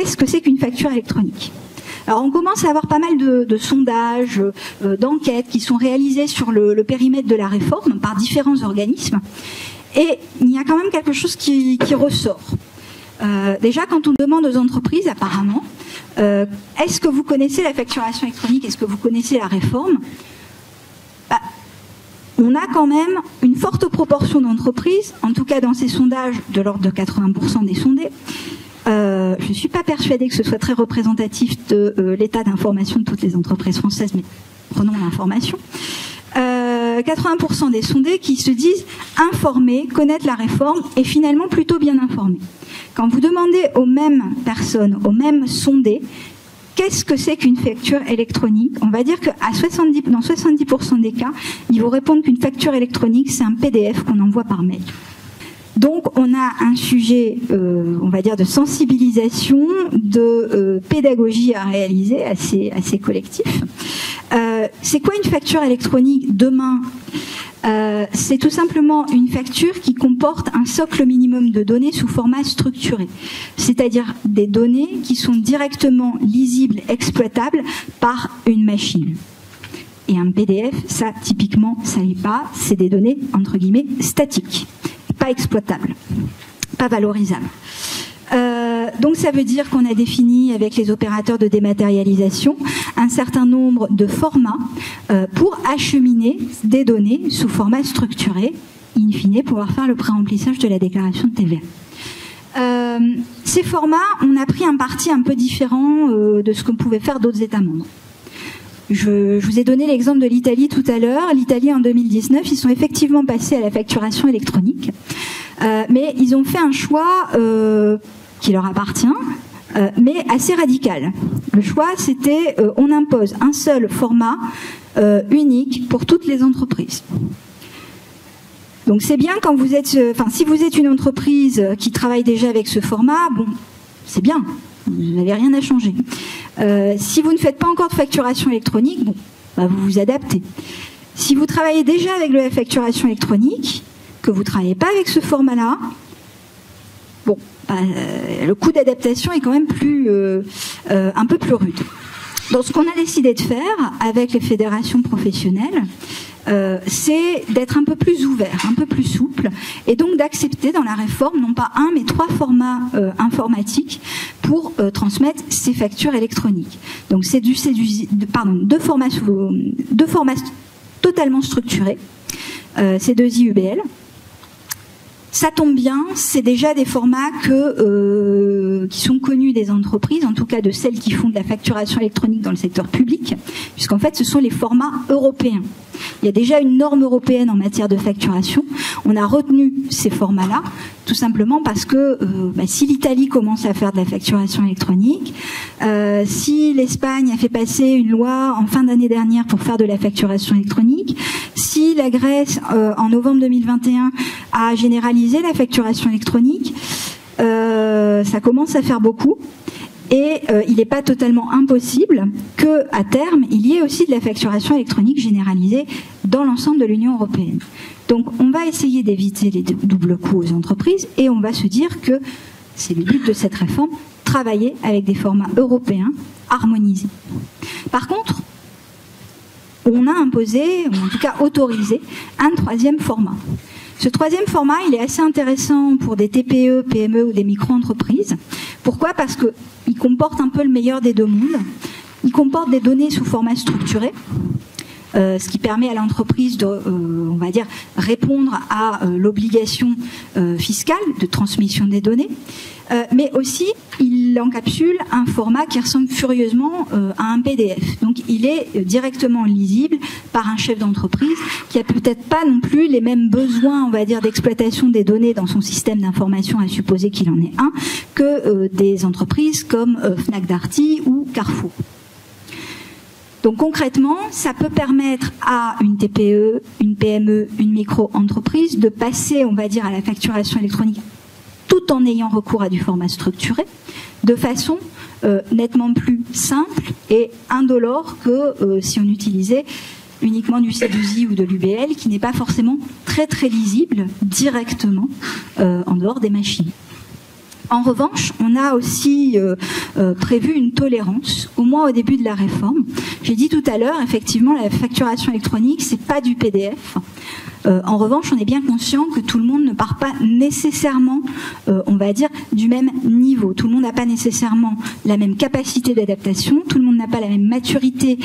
qu'est-ce que c'est qu'une facture électronique? Alors on commence à avoir pas mal de sondages, d'enquêtes qui sont réalisées sur le périmètre de la réforme par différents organismes. Et il y a quand même quelque chose qui ressort. Déjà, quand on demande aux entreprises, apparemment, est-ce que vous connaissez la facturation électronique? Est-ce que vous connaissez la réforme? On a quand même une forte proportion d'entreprises, en tout cas dans ces sondages, de l'ordre de 80% des sondés. Je ne suis pas persuadée que ce soit très représentatif de l'état d'information de toutes les entreprises françaises, mais prenons l'information. 80% des sondés qui se disent informés, connaître la réforme et finalement plutôt bien informés. Quand vous demandez aux mêmes personnes, aux mêmes sondés, qu'est-ce que c'est qu'une facture électronique? On va dire que dans 70% des cas, ils vont répondre qu'une facture électronique, c'est un PDF qu'on envoie par mail. Donc on a un sujet, on va dire, de sensibilisation, de pédagogie à réaliser assez collectif. C'est quoi une facture électronique demain? C'est tout simplement une facture qui comporte un socle minimum de données sous format structuré, c'est-à-dire des données qui sont directement lisibles, exploitables par une machine. Et un PDF, ça typiquement, ça n'est pas, c'est des données entre guillemets statiques, pas exploitables, pas valorisables. Donc ça veut dire qu'on a défini avec les opérateurs de dématérialisation un certain nombre de formats pour acheminer des données sous format structuré, in fine pouvoir faire le pré-remplissage de la déclaration de TVA. Ces formats, on a pris un parti un peu différent de ce qu'on pouvait faire d'autres États membres. Je vous ai donné l'exemple de l'Italie tout à l'heure. L'Italie, en 2019, ils sont effectivement passés à la facturation électronique, mais ils ont fait un choix qui leur appartient, mais assez radical. Le choix, c'était on impose un seul format unique pour toutes les entreprises. Donc c'est bien quand vous êtes, si vous êtes une entreprise qui travaille déjà avec ce format, bon, c'est bien, vous n'avez rien à changer. Si vous ne faites pas encore de facturation électronique, bon, vous vous adaptez. Si vous travaillez déjà avec la facturation électronique, que vous ne travaillez pas avec ce format-là, bon, le coût d'adaptation est quand même un peu plus rude. Donc ce qu'on a décidé de faire avec les fédérations professionnelles, c'est d'être un peu plus ouvert, un peu plus souple, et donc d'accepter dans la réforme non pas un mais 3 formats informatiques pour transmettre ces factures électroniques. Donc c'est deux formats totalement structurés, c'est 2 IUBL. Ça tombe bien, c'est déjà des formats qui sont connus des entreprises, en tout cas de celles qui font de la facturation électronique dans le secteur public, puisqu'en fait ce sont les formats européens. Il y a déjà une norme européenne en matière de facturation. On a retenu ces formats-là, tout simplement parce que si l'Italie commence à faire de la facturation électronique, si l'Espagne a fait passer une loi en fin d'année dernière pour faire de la facturation électronique, si la Grèce, en novembre 2021, a généralisé la facturation électronique, ça commence à faire beaucoup. Et il n'est pas totalement impossible qu'à terme, il y ait aussi de la facturation électronique généralisée dans l'ensemble de l'Union européenne. Donc on va essayer d'éviter les doubles coûts aux entreprises et on va se dire que c'est le but de cette réforme, travailler avec des formats européens harmonisés. Par contre, on a imposé, ou en tout cas autorisé, un 3e format. Ce 3e format, il est assez intéressant pour des TPE, PME ou des micro-entreprises. Pourquoi? Parce qu'il comporte un peu le meilleur des deux mondes. Il comporte des données sous format structuré, ce qui permet à l'entreprise de, on va dire, répondre à l'obligation fiscale de transmission des données. Mais aussi, il encapsule un format qui ressemble furieusement à un PDF. Donc, il est directement lisible par un chef d'entreprise qui a peut-être pas non plus les mêmes besoins, on va dire, d'exploitation des données dans son système d'information, à supposer qu'il en ait un, que des entreprises comme Fnac Darty ou Carrefour. Donc concrètement, ça peut permettre à une TPE, une PME, une micro-entreprise de passer, on va dire, à la facturation électronique tout en ayant recours à du format structuré, de façon nettement plus simple et indolore que si on utilisait uniquement du C2I ou de l'UBL, qui n'est pas forcément très très lisible directement en dehors des machines. En revanche, on a aussi prévu une tolérance, au moins au début de la réforme. J'ai dit tout à l'heure, effectivement, la facturation électronique, c'est pas du PDF. En revanche, on est bien conscient que tout le monde ne part pas nécessairement, on va dire, du même niveau. Tout le monde n'a pas nécessairement la même capacité d'adaptation, tout le monde n'a pas la même maturité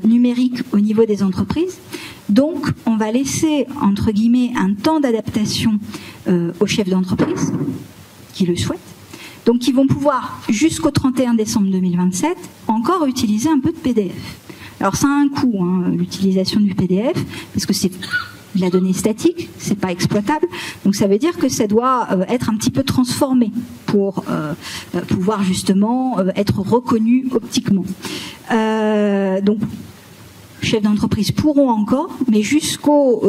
numérique au niveau des entreprises. Donc, on va laisser, entre guillemets, un temps d'adaptation aux chefs d'entreprise qui le souhaitent. Donc, ils vont pouvoir, jusqu'au 31 décembre 2027, encore utiliser un peu de PDF. Alors, ça a un coût, l'utilisation du PDF, parce que c'est de la donnée statique, c'est pas exploitable. Donc, ça veut dire que ça doit être un petit peu transformé pour pouvoir justement être reconnu optiquement. Donc, chefs d'entreprise pourront encore, mais jusqu'au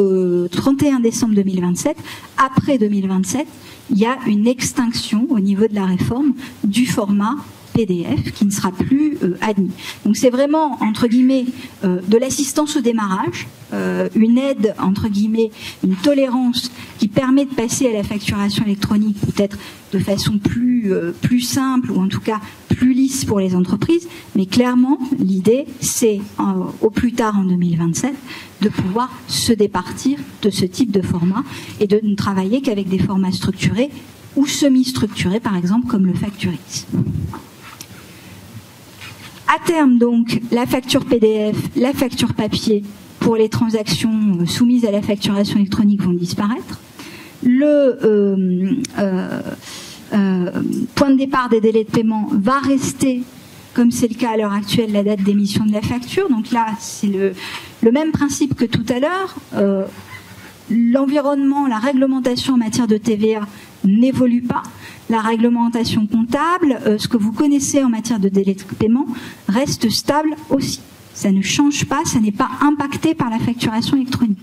31 décembre 2027, après 2027, il y a une extinction au niveau de la réforme du format PDF qui ne sera plus admis. Donc c'est vraiment, entre guillemets, de l'assistance au démarrage, une aide, entre guillemets, une tolérance qui permet de passer à la facturation électronique peut-être de façon plus simple ou en tout cas plus lisse pour les entreprises, mais clairement l'idée c'est au plus tard en 2027 de pouvoir se départir de ce type de format et de ne travailler qu'avec des formats structurés ou semi-structurés par exemple comme le Facturix. À terme donc, la facture PDF, la facture papier pour les transactions soumises à la facturation électronique vont disparaître. Le point de départ des délais de paiement va rester, comme c'est le cas à l'heure actuelle, la date d'émission de la facture. Donc là, c'est le même principe que tout à l'heure. L'environnement, la réglementation en matière de TVA n'évolue pas. La réglementation comptable, ce que vous connaissez en matière de délai de paiement, reste stable aussi. Ça ne change pas, ça n'est pas impacté par la facturation électronique.